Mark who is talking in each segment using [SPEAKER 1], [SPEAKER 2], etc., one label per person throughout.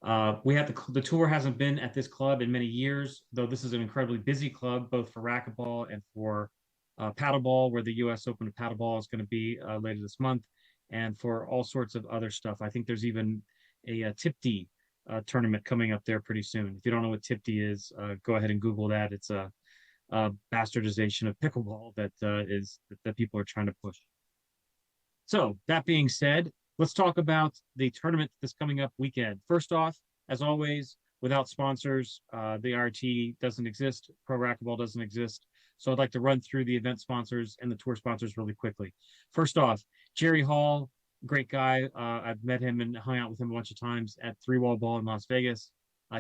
[SPEAKER 1] The tour hasn't been at this club in many years, though this is an incredibly busy club, both for racquetball and for paddleball, where the U.S. Open of paddleball is going to be later this month, and for all sorts of other stuff. I think there's even a TIPTY tournament coming up there pretty soon. If you don't know what TIPTY is, go ahead and Google that. It's a bastardization of pickleball that people are trying to push. So that being said, let's talk about the tournament this coming up weekend. First off, as always, without sponsors, the RT doesn't exist. Pro Racquetball doesn't exist. So I'd like to run through the event sponsors and the tour sponsors really quickly. First off, Jerry Hall, great guy. I've met him and hung out with him a bunch of times at Three Wall Ball in Las Vegas.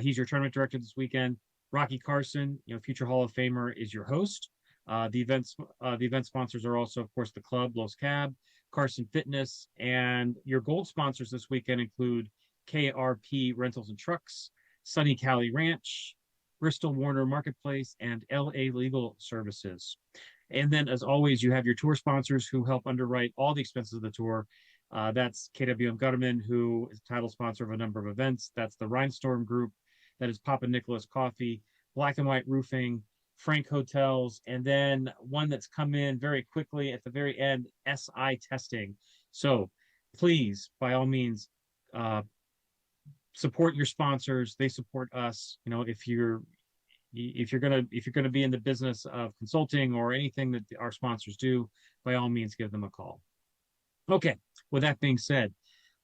[SPEAKER 1] He's your tournament director this weekend. Rocky Carson, future Hall of Famer, is your host. The event sponsors are also, of course, the club, Los Cab, Carson Fitness, and your gold sponsors this weekend include KRP Rentals and Trucks, Sunny Cali Ranch, Bristol Warner Marketplace, and LA Legal Services. And then, as always, you have your tour sponsors who help underwrite all the expenses of the tour. That's KWM Gutterman, who is title sponsor of a number of events. That's the Rhinestorm Group. That is Papa Nicholas Coffee, Black and White Roofing, Frank Hotels, and then one that's come in very quickly at the very end, SI Testing. So please, by all means, support your sponsors. They support us. If you're gonna be in the business of consulting or anything that our sponsors do, by all means, give them a call. Okay, with that being said,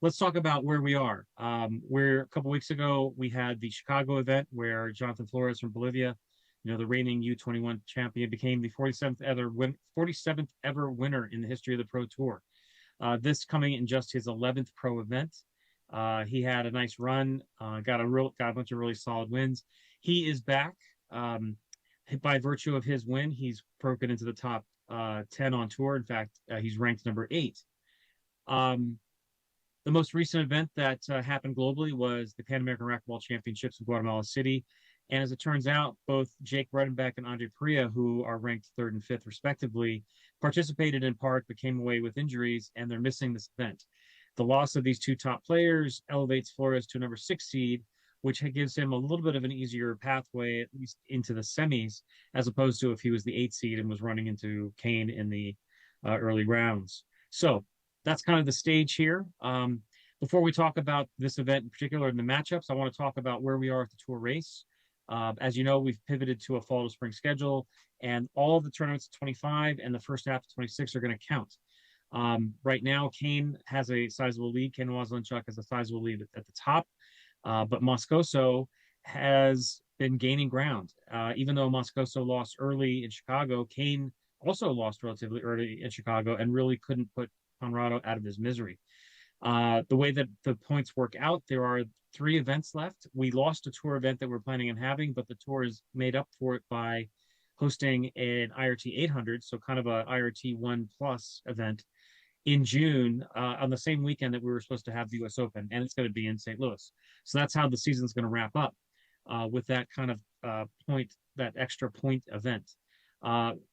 [SPEAKER 1] let's talk about where we are. Where a couple weeks ago we had the Chicago event where Jonathan Flores from Bolivia, the reigning U21 champion, became the 47th ever winner in the history of the Pro Tour. This coming in just his 11th pro event. He had a nice run, got a bunch of really solid wins. He is back. By virtue of his win, he's broken into the top 10 on tour. In fact, he's ranked number 8. The most recent event that happened globally was the Pan American Racquetball Championships in Guatemala City. And as it turns out, both Jake Bredenbeck and Andre Perea, who are ranked 3rd and 5th respectively, participated in part but came away with injuries, and they're missing this event. The loss of these two top players elevates Flores to a number 6 seed, which gives him a little bit of an easier pathway, at least into the semis, as opposed to if he was the 8th seed and was running into KANE in the early rounds. So that's kind of the stage here. Before we talk about this event in particular and the matchups, I want to talk about where we are at the tour race. As you know, we've pivoted to a fall to spring schedule, and all of the tournaments at 25 and the first half of 26 are going to count. Right now, KANE has a sizable lead. KANE WASELENCHUK has a sizable lead at the top, but Moscoso has been gaining ground. Even though Moscoso lost early in Chicago, KANE also lost relatively early in Chicago and really couldn't put Conrado out of his misery. The way that the points work out, there are 3 events left. We lost a tour event that we're planning on having, but the tour is made up for it by hosting an IRT 800, so kind of a IRT 1 plus event in June on the same weekend that we were supposed to have the U.S. Open, and it's going to be in St. Louis. So that's how the season's going to wrap up with that kind of that extra point event.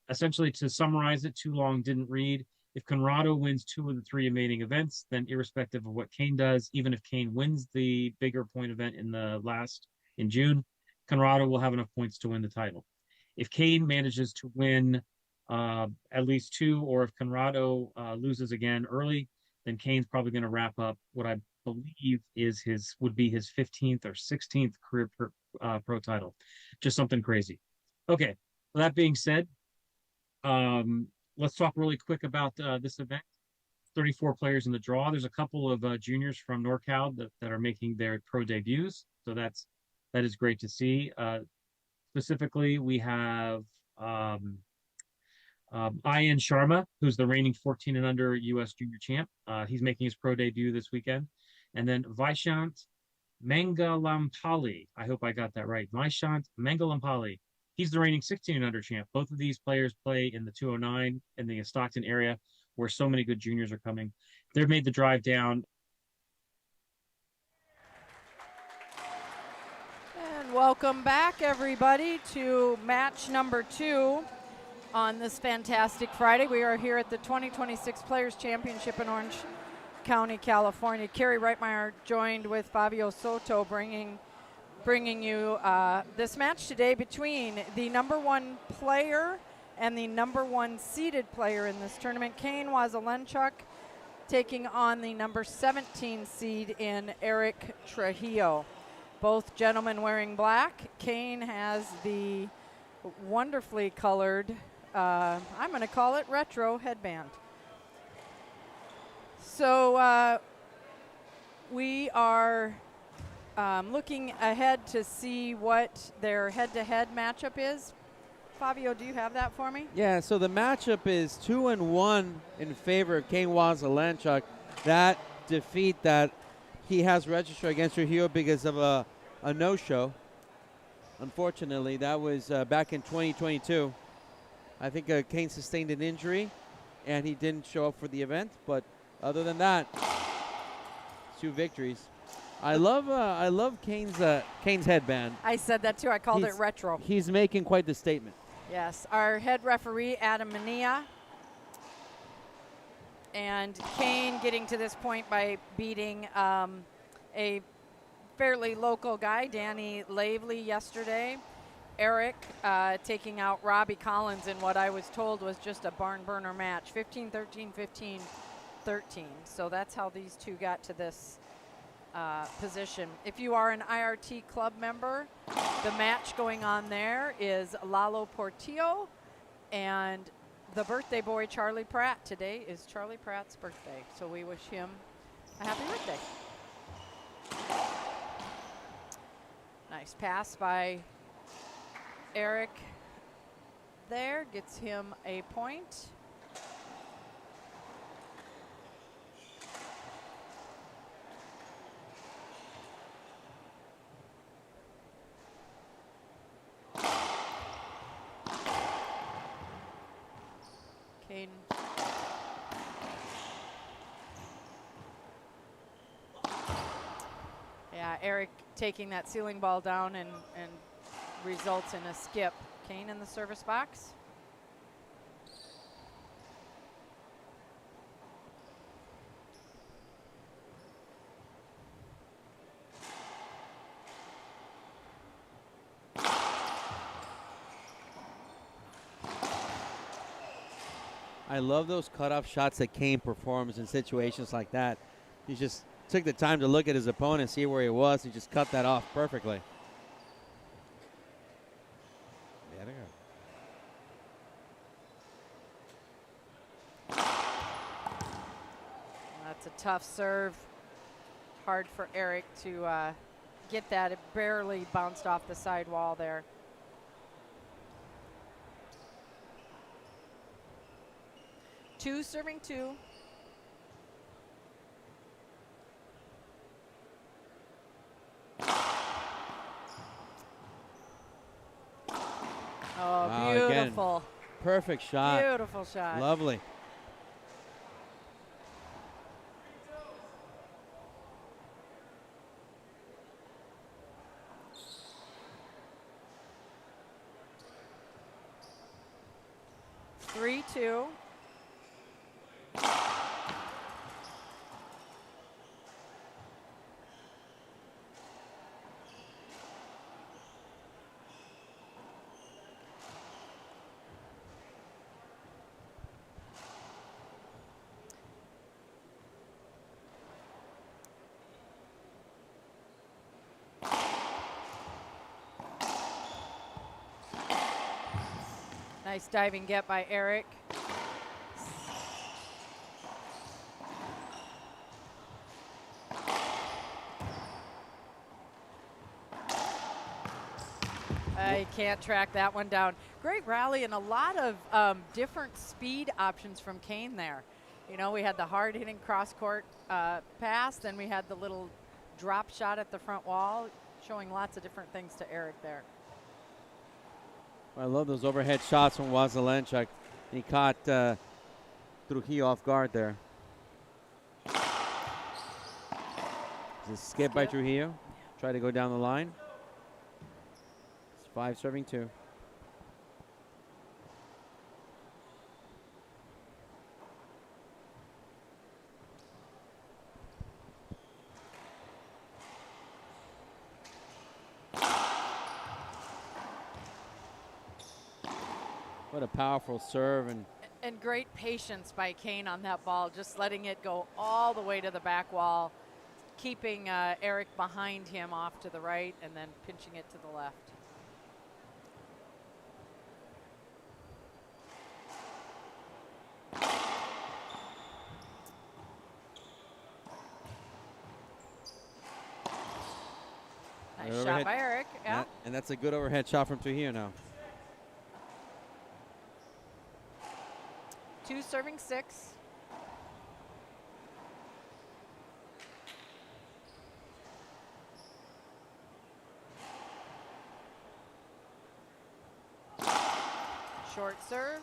[SPEAKER 1] Essentially, to summarize it, too long didn't read. If Conrado wins 2 of the 3 remaining events, then irrespective of what KANE does, even if KANE wins the bigger point event in June, Conrado will have enough points to win the title. If KANE manages to win at least 2, or if Conrado loses again early, then KANE's probably going to wrap up what I believe would be his 15th or 16th career pro title. Just something crazy. Okay, well, that being said, let's talk really quick about this event. 34 players in the draw. There's a couple of juniors from NorCal that are making their pro debuts, so that is great to see. Specifically, we have Ayan Sharma, who's the reigning 14 and under U.S. junior champ. He's making his pro debut this weekend. And then Vaishant Mangalampalli. I hope I got that right. Vaishant Mangalampalli. He's the reigning 16 and under champ. Both of these players play in the 209 in the Stockton area, where so many good juniors are coming. They've made the drive down.
[SPEAKER 2] And welcome back, everybody, to match number 2 on this fantastic Friday. We are here at the 2026 Players Championship in Orange County, California. Kerry Reitmeyer joined with Fabio Soto, bringing you this match today between the #1 player and the #1 seeded player in this tournament, KANE WASELENCHUK, taking on the #17 seed in ERICK TRUJILLO. Both gentlemen wearing black. KANE has the wonderfully colored, I'm going to call it retro headband. So we are looking ahead to see what their head-to-head matchup is. Fabio, do you have that for me?
[SPEAKER 3] Yeah, so the matchup is 2-1 in favor of KANE WASELENCHUK. That defeat that he has registered against Trujillo because of a no-show. Unfortunately, that was back in 2022. I think KANE sustained an injury, and he didn't show up for the event. But other than that, 2 victories. I love KANE's headband.
[SPEAKER 2] I said that too. I called it retro.
[SPEAKER 3] He's making quite the statement.
[SPEAKER 2] Yes, our head referee, Adam Mania. And KANE getting to this point by beating a fairly local guy, Danny Lavely, yesterday. Eric taking out Robbie Collins in what I was told was just a barn burner match, 15-13, 15-13. So that's how these two got to this position. If you are an IRT club member, the match going on there is Lalo Portillo and the birthday boy, Charlie Pratt. Today is Charlie Pratt's birthday, so we wish him a happy birthday. Nice pass by Eric there, gets him a point. KANE. Yeah, Eric taking that ceiling ball down and results in a skip. KANE in the service box.
[SPEAKER 3] I love those cutoff shots that KANE performs in situations like that. He just took the time to look at his opponent, see where he was. He just cut that off perfectly.
[SPEAKER 2] That's a tough serve. Hard for Eric to get that. It barely bounced off the side wall there. Two serving 2. Oh,
[SPEAKER 3] wow,
[SPEAKER 2] beautiful.
[SPEAKER 3] Again, perfect shot.
[SPEAKER 2] Beautiful shot.
[SPEAKER 3] Lovely.
[SPEAKER 2] Three, 2. Nice diving get by Eric. You can't track that one down. Great rally and a lot of different speed options from KANE there. You know, we had the hard-hitting cross-court pass, then we had the little drop shot at the front wall, showing lots of different things to Eric there.
[SPEAKER 3] I love those overhead shots from WASELENCHUK. He caught Trujillo off guard there. It's a skip by Trujillo. Try to go down the line. It's 5 serving 2. What a powerful serve.
[SPEAKER 2] And great patience by Kane on that ball, just letting it go all the way to the back wall, keeping Eric behind him off to the right and then pinching it to the left. Nice shot by Eric. Yeah.
[SPEAKER 3] And that's a good overhead shot from Trujillo now.
[SPEAKER 2] 2 serving 6. Short serve.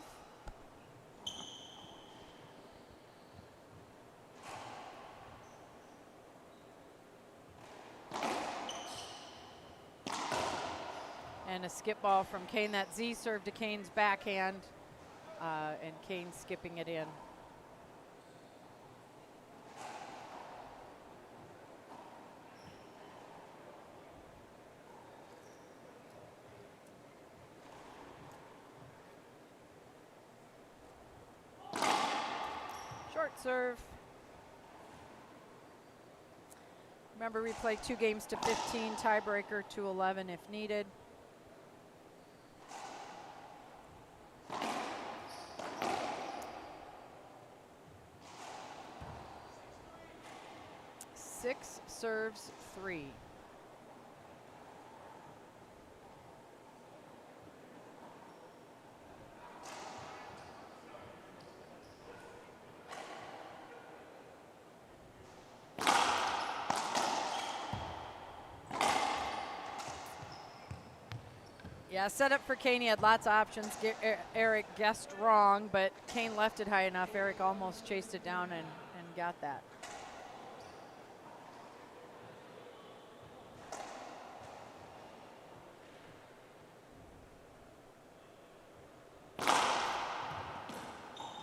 [SPEAKER 2] And a skip ball from Kane. That Z serve to Kane's backhand. And Kane skipping it in. Short serve. Remember, we play 2 games to 15, tiebreaker to 11 if needed. Serves 3. Yeah, set up for Kane. He had lots of options. Eric guessed wrong, but Kane left it high enough. Eric almost chased it down and got that.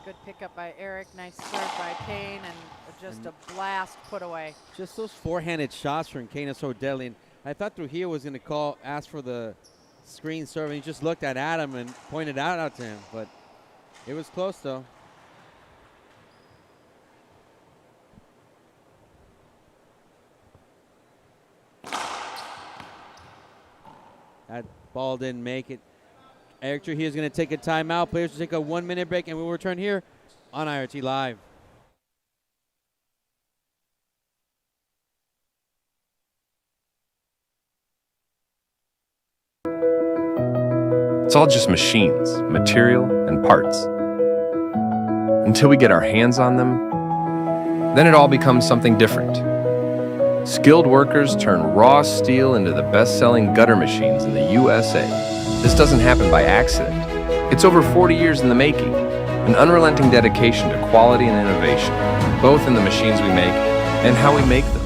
[SPEAKER 2] Good pickup by Eric. Nice serve by Kane, and just a blast put away.
[SPEAKER 3] Just those forehanded shots from Kane are so deadly. And I thought Trujillo was going to ask for the screen serve, and he just looked at Adam and pointed out to him. But it was close, though. That ball didn't make it. Erick Trujillo is going to take a timeout. Players will take a 1-minute break, and we'll return here on IRT Live.
[SPEAKER 4] It's all just machines, material, and parts. Until we get our hands on them, then it all becomes something different. Skilled workers turn raw steel into the best-selling gutter machines in the USA. This doesn't happen by accident. It's over 40 years in the making, an unrelenting dedication to quality and innovation, both in the machines we make and how we make them.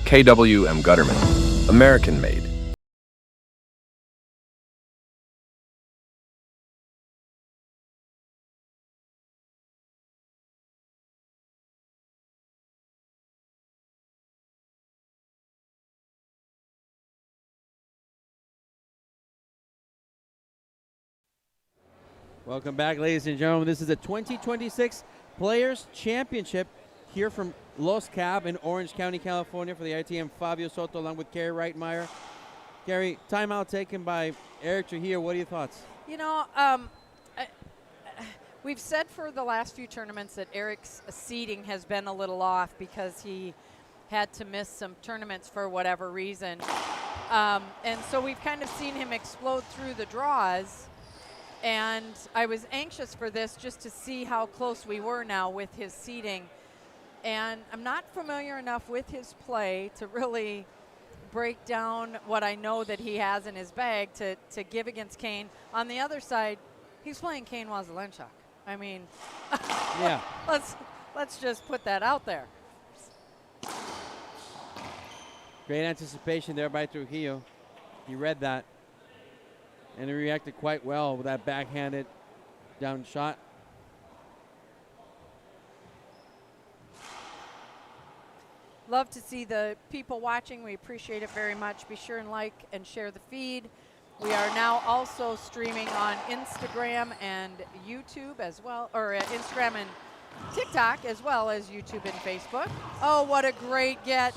[SPEAKER 4] KWM Gutterman, American made.
[SPEAKER 3] Welcome back, ladies and gentlemen. This is the 2026 Players Championship here from Los Cab in Orange County, California for the ITM. Fabio Soto along with Gary Reitmeyer. Gary, timeout taken by Erick Trujillo. What are your thoughts?
[SPEAKER 2] You know, we've said for the last few tournaments that Eric's seeding has been a little off because he had to miss some tournaments for whatever reason. And so we've kind of seen him explode through the draws. And I was anxious for this just to see how close we were now with his seeding. And I'm not familiar enough with his play to really break down what I know that he has in his bag to give against Kane. On the other side, he's playing KANE WASELENCHUK. I mean,
[SPEAKER 3] yeah.
[SPEAKER 2] let's just put that out there.
[SPEAKER 3] Great anticipation there by Trujillo. He read that. And he reacted quite well with that backhanded down shot.
[SPEAKER 2] Love to see the people watching. We appreciate it very much. Be sure and like and share the feed. We are now also streaming on Instagram and YouTube as well, or Instagram and TikTok as well as YouTube and Facebook. Oh, what a great get.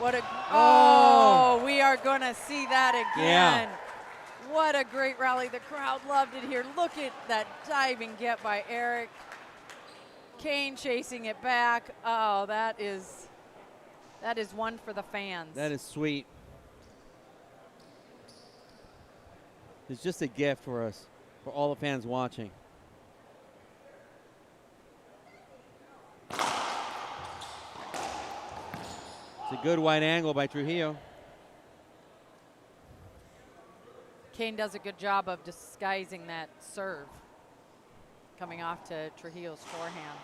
[SPEAKER 2] What a, oh, we are going to see that again.
[SPEAKER 3] Yeah.
[SPEAKER 2] What a great rally. The crowd loved it here. Look at that diving get by Eric. KANE chasing it back. Oh, that is one for the fans.
[SPEAKER 3] That is sweet. It's just a gift for us, for all the fans watching. It's a good wide angle by Trujillo.
[SPEAKER 2] KANE does a good job of disguising that serve coming off to Trujillo's forehand.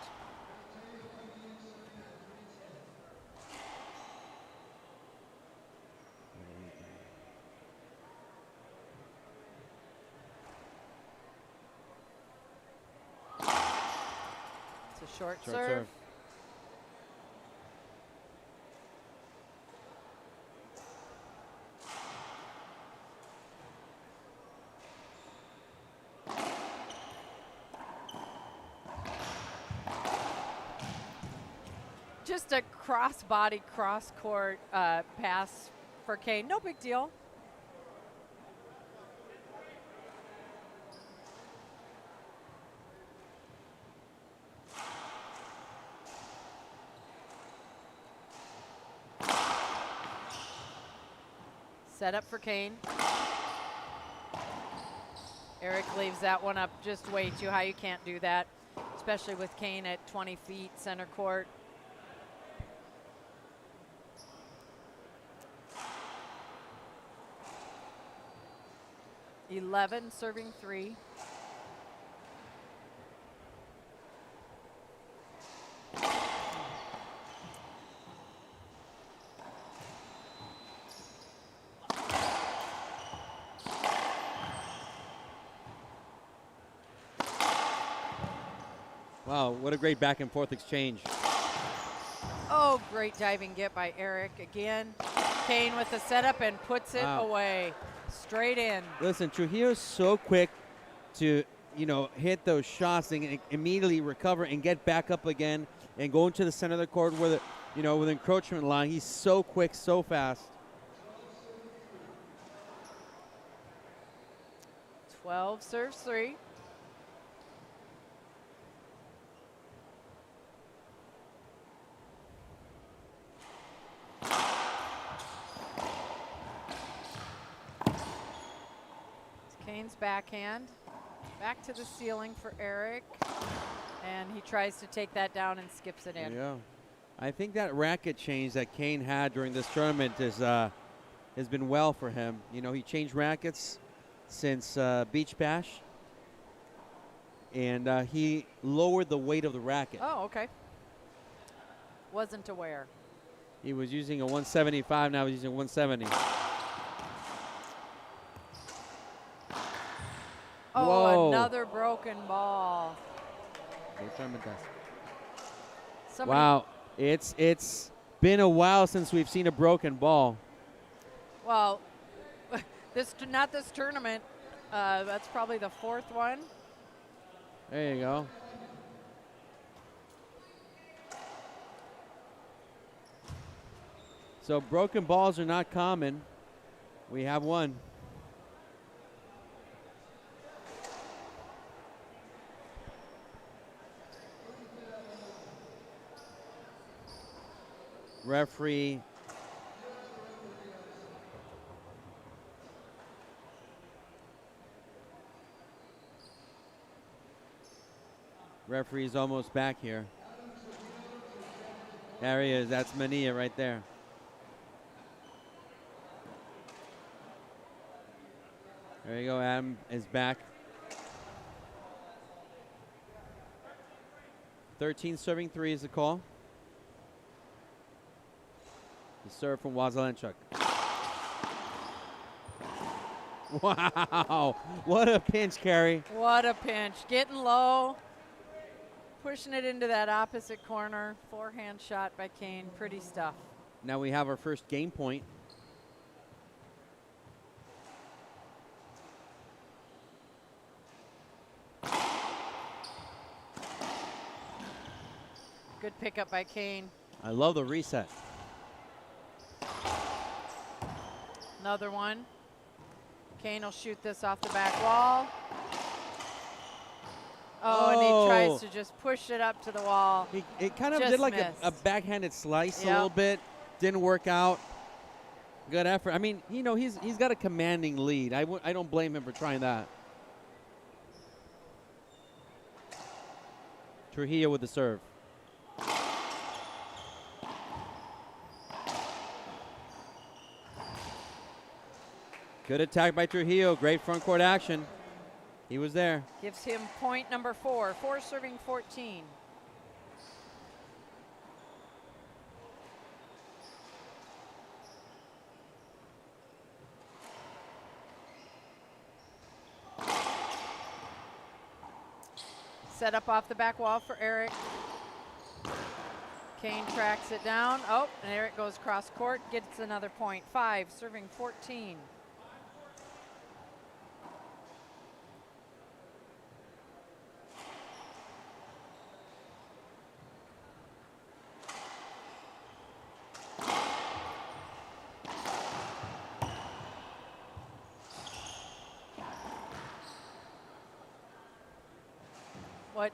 [SPEAKER 2] It's a short serve. Just a cross-body, cross-court pass for KANE. No big deal. Set up for KANE. Eric leaves that one up just way too high. You can't do that, especially with KANE at 20 feet center court. (11) serving 3.
[SPEAKER 3] Wow, what a great back and forth exchange.
[SPEAKER 2] Oh, great diving get by Eric again. KANE with the setup and puts it away. Straight in.
[SPEAKER 3] Listen, Trujillo's so quick to, hit those shots and immediately recover and get back up again and go into the center of the court with with encroachment line. He's so quick, so fast.
[SPEAKER 2] 12 serves 3. KANE's backhand. Back to the ceiling for Eric. And he tries to take that down and skips it in.
[SPEAKER 3] Yeah. I think that racket change that KANE had during this tournament has been well for him. He changed rackets since Beach Bash. And he lowered the weight of the racket.
[SPEAKER 2] Oh, okay. Wasn't aware.
[SPEAKER 3] He was using a 175, now he's using 170.
[SPEAKER 2] Oh,
[SPEAKER 3] whoa.
[SPEAKER 2] Another broken ball.
[SPEAKER 3] Wow, it's been a while since we've seen a broken ball.
[SPEAKER 2] Well, not this tournament. That's probably the 4th one.
[SPEAKER 3] There you go. So broken balls are not common. We have one. Referee referee's almost back here. There he is. That's Mania right there. There you go. Adam is back. 13 serving 3 is the call. The serve from Waselenchuk. Wow, what a pinch, Carrie.
[SPEAKER 2] What a pinch. Getting low, pushing it into that opposite corner. Forehand shot by KANE. Pretty stuff.
[SPEAKER 3] Now we have our first game point.
[SPEAKER 2] Good pickup by Kane.
[SPEAKER 3] I love the reset.
[SPEAKER 2] Another one. Kane will shoot this off the back wall. Oh, and he tries to just push it up to the wall.
[SPEAKER 3] It kind of
[SPEAKER 2] Just
[SPEAKER 3] did like
[SPEAKER 2] missed.
[SPEAKER 3] a backhanded slice
[SPEAKER 2] Yep.
[SPEAKER 3] a little bit. Didn't work out. Good effort. I mean, you know, he's got a commanding lead. I don't blame him for trying that. Trujillo with the serve. Good attack by Trujillo. Great front court action. He was there.
[SPEAKER 2] Gives him point number 4. 4 serving 14. Set up off the back wall for Eric. Kane tracks it down. Oh, and Eric goes cross court, gets another point. 5 serving 14.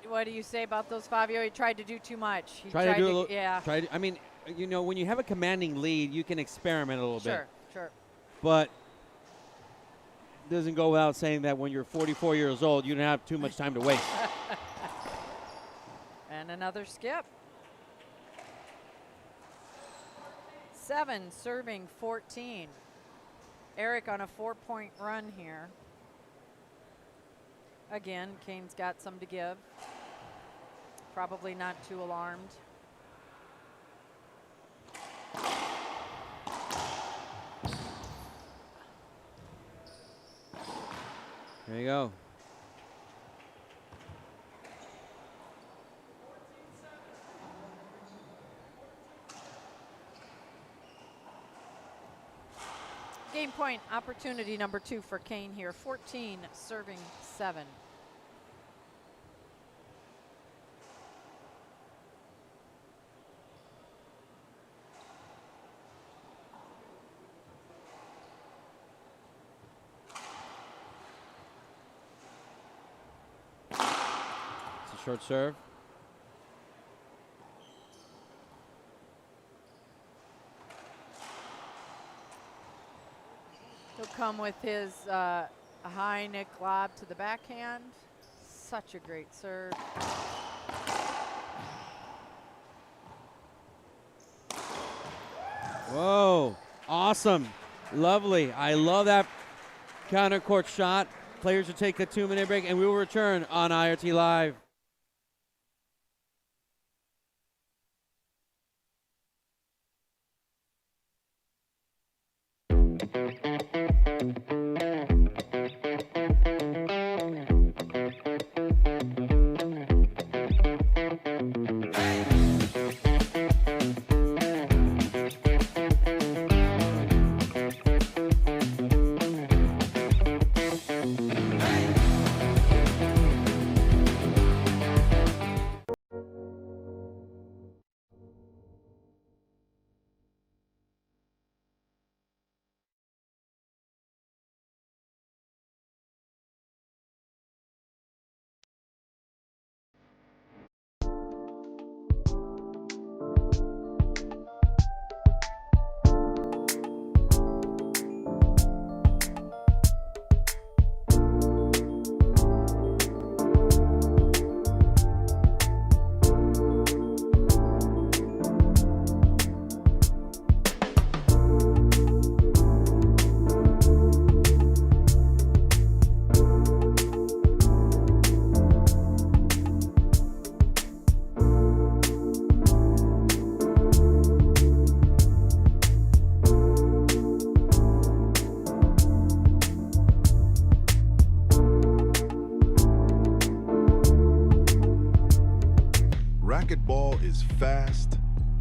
[SPEAKER 2] What do you say about those, Fabio? He tried to do too much. He
[SPEAKER 3] Tried to do a little.
[SPEAKER 2] yeah.
[SPEAKER 3] I mean, you know, when you have a commanding lead, you can experiment a little bit.
[SPEAKER 2] Sure.
[SPEAKER 3] But doesn't go without saying that when you're 44 years old, you don't have too much time to waste.
[SPEAKER 2] And another skip. 7 serving 14. Eric on a 4-point run here. Again, Kane's got some to give. Probably not too alarmed.
[SPEAKER 3] There you go.
[SPEAKER 2] Game point opportunity number 2 for Kane here. 14 serving 7.
[SPEAKER 3] It's a short serve.
[SPEAKER 2] He'll come with his high nick lob to the backhand. Such a great serve.
[SPEAKER 3] Whoa, awesome, lovely. I love that counter court shot. Players will take a 2-minute break, and we will return on IRT Live.
[SPEAKER 5] Racquetball is fast,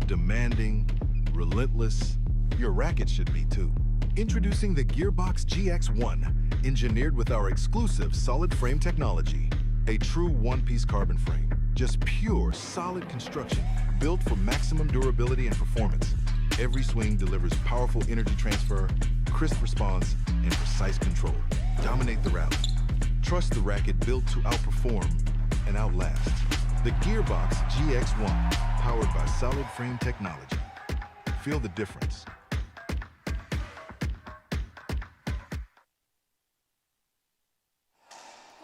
[SPEAKER 5] demanding, relentless. Your racket should be too. Introducing the Gearbox GX1, engineered with our exclusive solid frame technology. A true one-piece carbon frame. Just pure, solid construction Built for maximum durability and performance, every swing delivers powerful energy transfer, crisp response, and precise control. Dominate the rally. Trust the racket built to outperform and outlast. The Gearbox GX1, powered by solid frame technology. Feel the difference.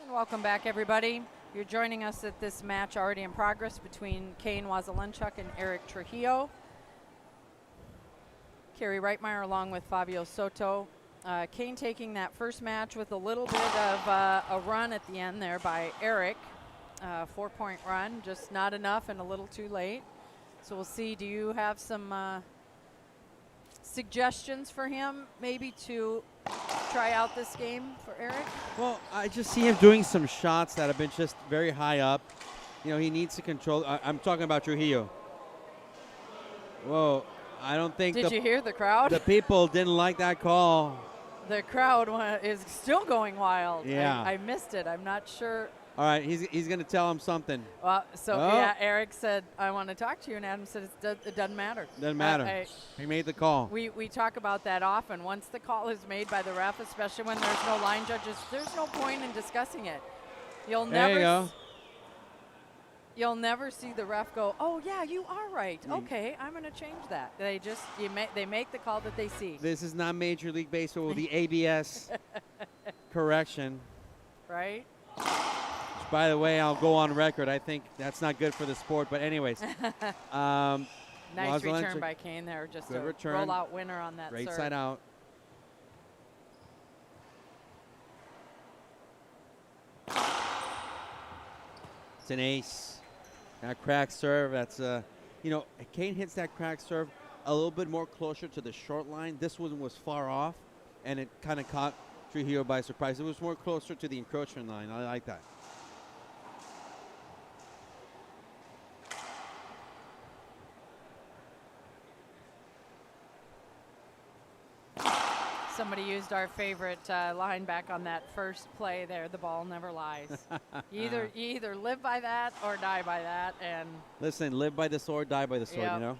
[SPEAKER 2] And welcome back, everybody. You're joining us at this match already in progress between KANE WASELENCHUK and ERICK TRUJILLO. Kerry Reitmeyer along with Fabio Soto. KANE taking that first match with a little bit of a run at the end there by ERICK. 4-point run, just not enough and a little too late. So we'll see, do you have some suggestions for him maybe to try out this game for ERICK?
[SPEAKER 3] Well, I just see him doing some shots that have been just very high up. You know, he needs to control. I'm talking about Trujillo. Whoa, I don't think
[SPEAKER 2] Did you hear the crowd?
[SPEAKER 3] the people didn't like that call.
[SPEAKER 2] The crowd is still going wild.
[SPEAKER 3] Yeah.
[SPEAKER 2] I missed it. I'm not sure.
[SPEAKER 3] All right, he's going to tell him something.
[SPEAKER 2] Well, so
[SPEAKER 3] Oh.
[SPEAKER 2] yeah, ERICK said, I want to talk to you, and Adam said it doesn't matter.
[SPEAKER 3] Doesn't matter. He made the call.
[SPEAKER 2] We talk about that often. Once the call is made by the ref, especially when there's no line judges, there's no point in discussing it. You'll
[SPEAKER 3] There
[SPEAKER 2] never
[SPEAKER 3] you go.
[SPEAKER 2] You'll never see the ref go, oh yeah, you are right. Okay, I'm going to change that. They just they make the call that they see.
[SPEAKER 3] This is not Major League Baseball with the ABS correction.
[SPEAKER 2] Right?
[SPEAKER 3] By the way, I'll go on record. I think that's not good for the sport. But anyways,
[SPEAKER 2] Nice
[SPEAKER 3] WASELENCHUK,
[SPEAKER 2] return by KANE there. Just
[SPEAKER 3] good
[SPEAKER 2] a
[SPEAKER 3] return.
[SPEAKER 2] rollout winner on that
[SPEAKER 3] Right
[SPEAKER 2] serve.
[SPEAKER 3] side out. It's an ace. That crack serve, that's, you know, KANE hits that crack serve a little bit more closer to the short line. This one was far off, and it kind of caught Trujillo by surprise. It was more closer to the encroachment line. I like that.
[SPEAKER 2] Somebody used our favorite line back on that first play there. The ball never lies. You either live by that or die by that. And
[SPEAKER 3] Listen, live by the sword, die by the sword,
[SPEAKER 2] Yep.
[SPEAKER 3] you know?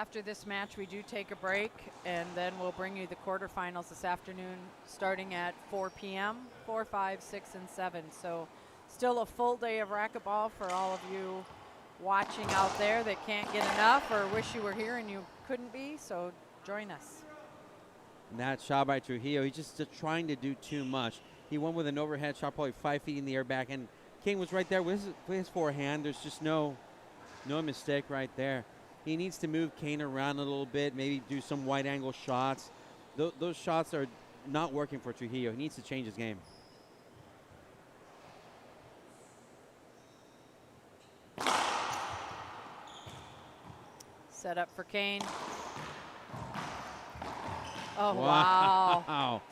[SPEAKER 2] after this match, we do take a break, and then we'll bring you the quarterfinals this afternoon, starting at 4 p.m., 4, 5, 6, and 7. So still a full day of racquetball for all of you watching out there that can't get enough or wish you were here and you couldn't be, so join us.
[SPEAKER 3] And that shot by Trujillo, he's just trying to do too much. He went with an overhead shot, probably 5 feet in the air back, and KANE was right there with his forehand. There's just no mistake right there. He needs to move KANE around a little bit, maybe do some wide angle shots. Those shots are not working for Trujillo. He needs to change his game.
[SPEAKER 2] Set up for KANE. Oh, wow.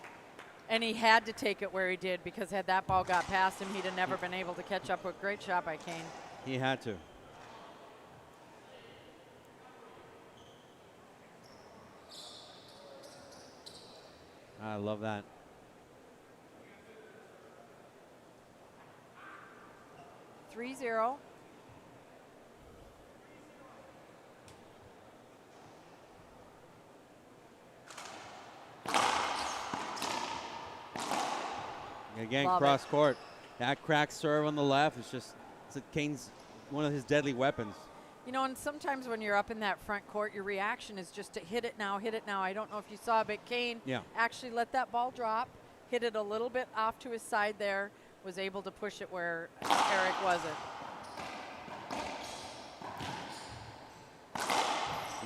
[SPEAKER 2] And he had to take it where he did, because had that ball got past him, he'd have never been able to catch up. With great shot by KANE.
[SPEAKER 3] He had to. I love that.
[SPEAKER 2] Three zero.
[SPEAKER 3] Again,
[SPEAKER 2] Love
[SPEAKER 3] cross court. That crack serve on the left is just KANE's one of his deadly weapons.
[SPEAKER 2] You know, and sometimes when you're up in that front court, your reaction is just to hit it now, hit it now. I don't know if you saw, but KANE actually let that ball drop, hit it a little bit off to his side there, was able to push it where ERICK wasn't.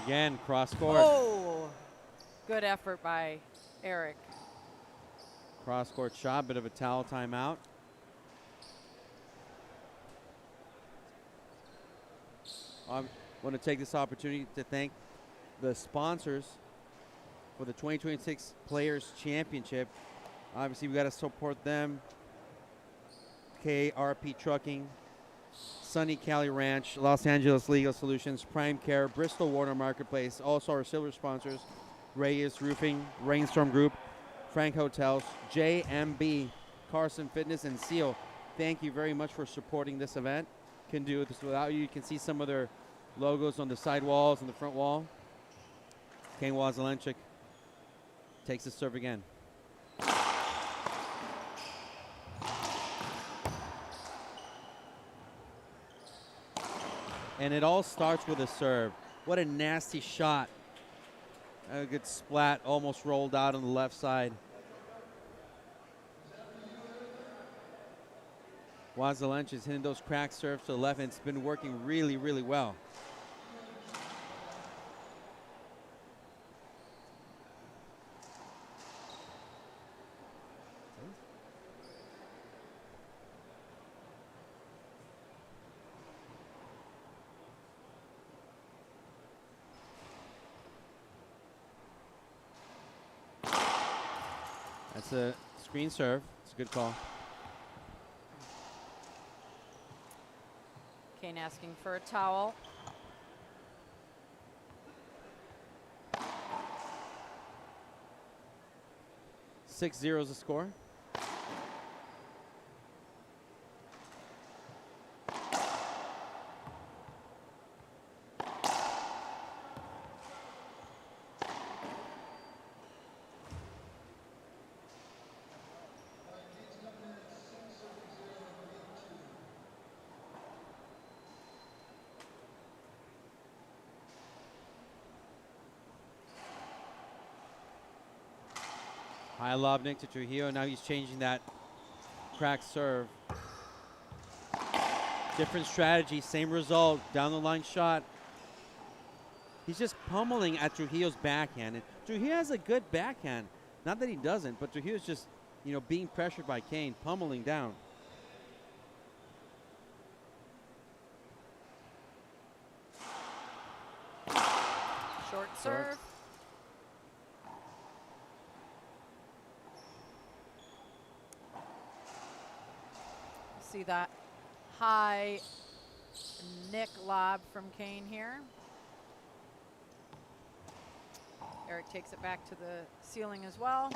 [SPEAKER 3] Again, cross court.
[SPEAKER 2] Oh, good effort by ERICK.
[SPEAKER 3] Cross court shot, bit of a towel timeout. I want to take this opportunity to thank the sponsors for the 2026 Players Championship. Obviously, we got to support them. KRP Trucking, Sunny Cali Ranch, Los Angeles Legal Solutions, Prime Care, Bristol Water Marketplace, also our silver sponsors, Reyes Roofing, Rainstorm Group, Frank Hotels, JMB, Carson Fitness, and Seal. Thank you very much for supporting this event. Couldn't do this without you. You can see some of their logos on the side walls and the front wall. KANE Wasielenchuk takes the serve again. And it all starts with a serve. What a nasty shot. A good splat, almost rolled out on the left side. Wasielenchuk is hitting those crack serves to the left, and it's been working really, really well. That's a screen serve. It's a good call.
[SPEAKER 2] Kane asking for a towel.
[SPEAKER 3] Six 0 is the score. High lob Nick to Trujillo. Now he's changing that crack serve. Different strategy, same result. Down the line shot. He's just pummeling at Trujillo's backhand. And Trujillo has a good backhand. Not that he doesn't, but Trujillo's just, being pressured by Kane, pummeling down.
[SPEAKER 2] Short serve. See that high nick lob from Kane here. Eric takes it back to the ceiling as well.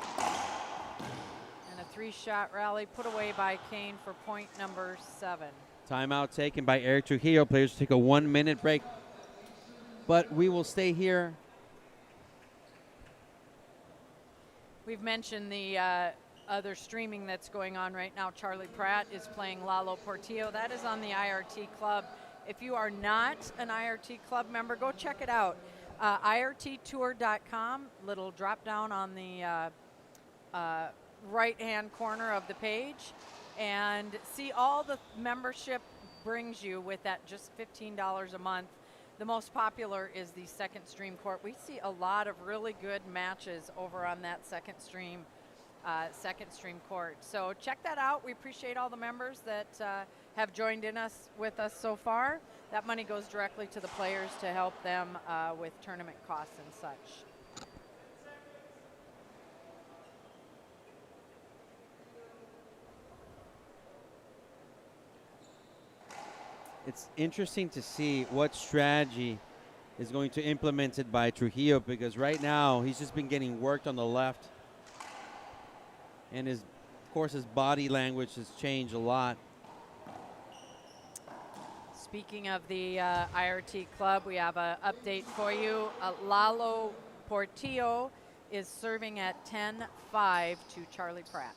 [SPEAKER 2] And a 3-shot rally put away by Kane for point number 7.
[SPEAKER 3] Timeout taken by Erick Trujillo. Players take a 1-minute break. But we will stay here.
[SPEAKER 2] We've mentioned the other streaming that's going on right now. Charlie Pratt is playing Lalo Portillo. That is on the IRT Club. If you are not an IRT Club member, go check it out. IRTtour.com, little drop down on the right-hand corner of the page, and see all the membership brings you with that just $15 a month. The most popular is the second stream court. We see a lot of really good matches over on that second stream court. So check that out. We appreciate all the members that have joined with us so far. That money goes directly to the players to help them with tournament costs and such.
[SPEAKER 3] It's interesting to see what strategy is going to be implemented by Trujillo, because right now he's just been getting worked on the left. And of course, his body language has changed a lot.
[SPEAKER 2] Speaking of the IRT Club, we have an update for you. Lalo Portillo is serving at 10-5 to Charlie Pratt.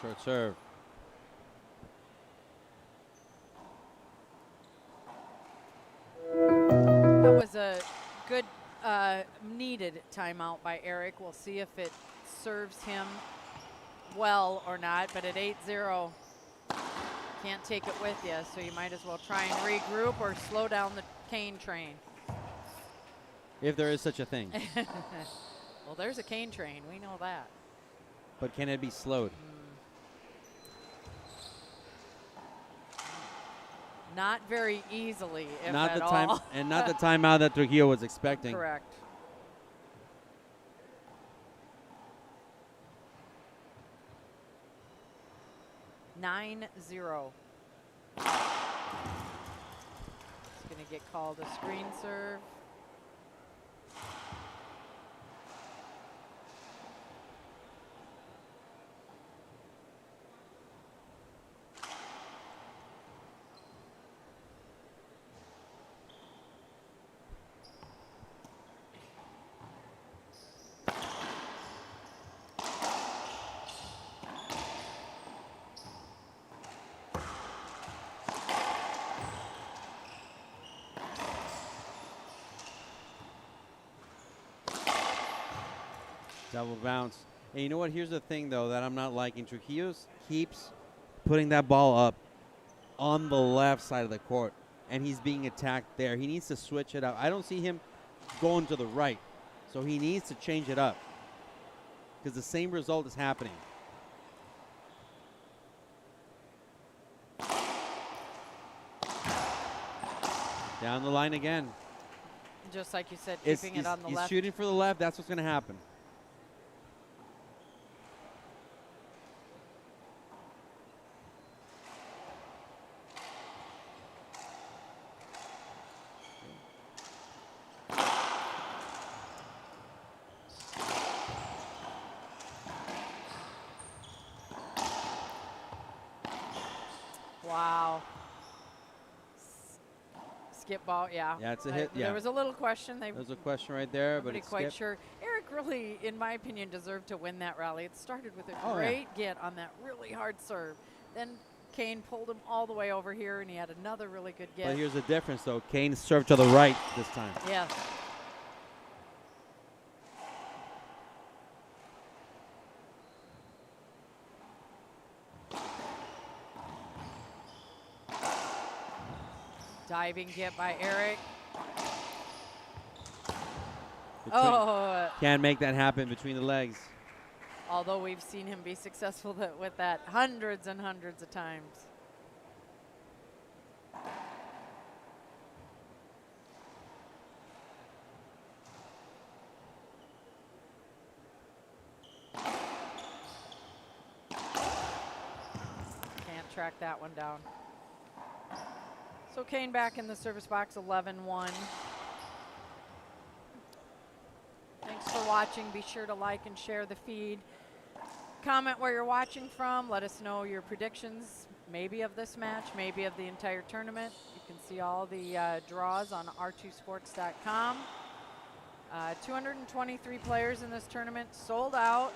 [SPEAKER 3] Short serve.
[SPEAKER 2] That was a good needed timeout by Eric. We'll see if it serves him well or not, but at 8-0, can't take it with you, so you might as well try and regroup or slow down the Kane train.
[SPEAKER 3] If there is such a thing.
[SPEAKER 2] Well, there's a Kane train. We know that.
[SPEAKER 3] But can it be slowed?
[SPEAKER 2] Not very easily, if
[SPEAKER 3] Not
[SPEAKER 2] at
[SPEAKER 3] the time,
[SPEAKER 2] all.
[SPEAKER 3] and not the timeout that Trujillo was expecting.
[SPEAKER 2] Correct. Nine zero. It's going to get called a screen serve.
[SPEAKER 3] Double bounce. And you know what? Here's the thing, though, that I'm not liking. Trujillo keeps putting that ball up on the left side of the court, and he's being attacked there. He needs to switch it up. I don't see him going to the right, so he needs to change it up because the same result is happening. Down the line again.
[SPEAKER 2] Just like you said,
[SPEAKER 3] It's-
[SPEAKER 2] keeping it on the
[SPEAKER 3] he's
[SPEAKER 2] left.
[SPEAKER 3] shooting for the left. That's what's going to happen.
[SPEAKER 2] Wow. Skip ball, yeah.
[SPEAKER 3] Yeah, it's a hit, yeah.
[SPEAKER 2] There was a little question.
[SPEAKER 3] There's a question right there, but
[SPEAKER 2] Nobody
[SPEAKER 3] it's
[SPEAKER 2] quite
[SPEAKER 3] skipped.
[SPEAKER 2] sure. Eric really, in my opinion, deserved to win that rally. It started with a
[SPEAKER 3] Oh, yeah.
[SPEAKER 2] great get on that really hard serve. Then Kane pulled him all the way over here, and he had another really good get.
[SPEAKER 3] But here's the difference, though. Kane served to the right this time.
[SPEAKER 2] Yes. Diving get by Eric. Oh,
[SPEAKER 3] Can't make that happen between the legs.
[SPEAKER 2] although we've seen him be successful with that hundreds and hundreds of times. Can't track that one down. So Kane back in the service box, 11-1. Thanks for watching. Be sure to like and share the feed. Comment where you're watching from. Let us know your predictions, maybe of this match, maybe of the entire tournament. You can see all the draws on r2sports.com. 223 players in this tournament, sold out.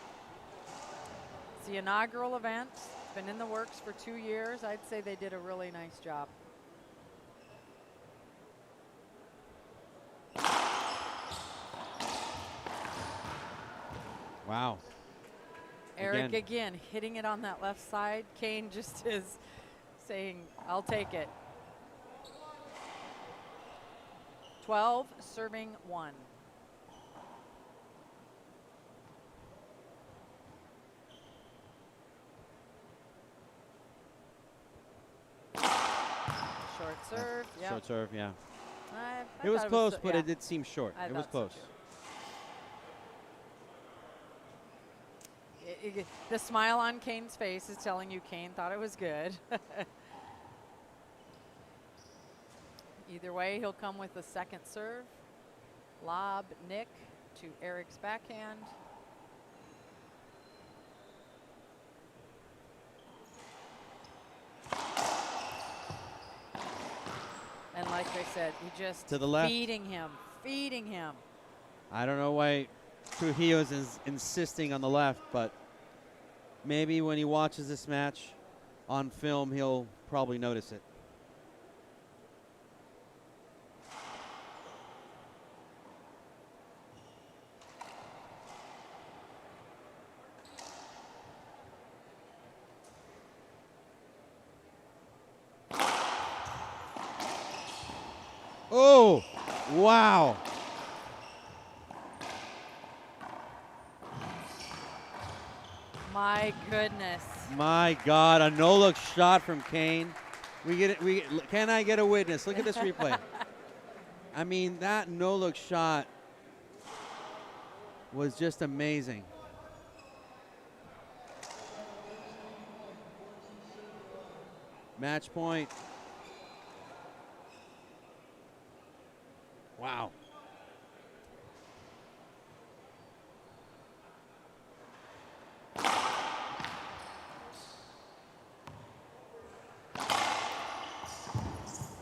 [SPEAKER 2] It's the inaugural event. It's been in the works for 2 years. I'd say they did a really nice job.
[SPEAKER 3] Wow.
[SPEAKER 2] Eric again hitting it on that left side. Kane just is saying, I'll take it. 12, serving 1. Short serve, yeah.
[SPEAKER 3] Short serve, yeah.
[SPEAKER 2] I
[SPEAKER 3] It was
[SPEAKER 2] thought
[SPEAKER 3] close,
[SPEAKER 2] so-
[SPEAKER 3] but
[SPEAKER 2] yeah.
[SPEAKER 3] it did seem short.
[SPEAKER 2] I
[SPEAKER 3] It was
[SPEAKER 2] thought so
[SPEAKER 3] close.
[SPEAKER 2] too. The smile on Kane's face is telling you Kane thought it was good. Either way, he'll come with a second serve. Lob, Nick to Eric's backhand. And like I said, he just
[SPEAKER 3] To the left.
[SPEAKER 2] feeding him, feeding him.
[SPEAKER 3] I don't know why Trujillo is insisting on the left, but maybe when he watches this match on film, he'll probably notice it. Oh, wow.
[SPEAKER 2] My goodness.
[SPEAKER 3] My God, a no-look shot from Kane. Can I get a witness? Look at this replay. I mean, that no-look shot was just amazing. Match point. Wow.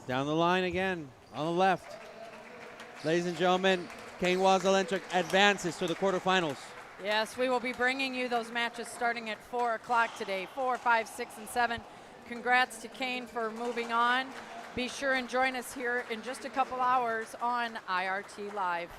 [SPEAKER 3] Down the line again, on the left. Ladies and gentlemen, KANE Waselenchuk advances to the quarterfinals.
[SPEAKER 2] Yes, we will be bringing you those matches starting at 4 o'clock today, 4, 5, 6, and 7. Congrats to KANE for moving on. Be sure and join us here in just a couple hours on IRT Live.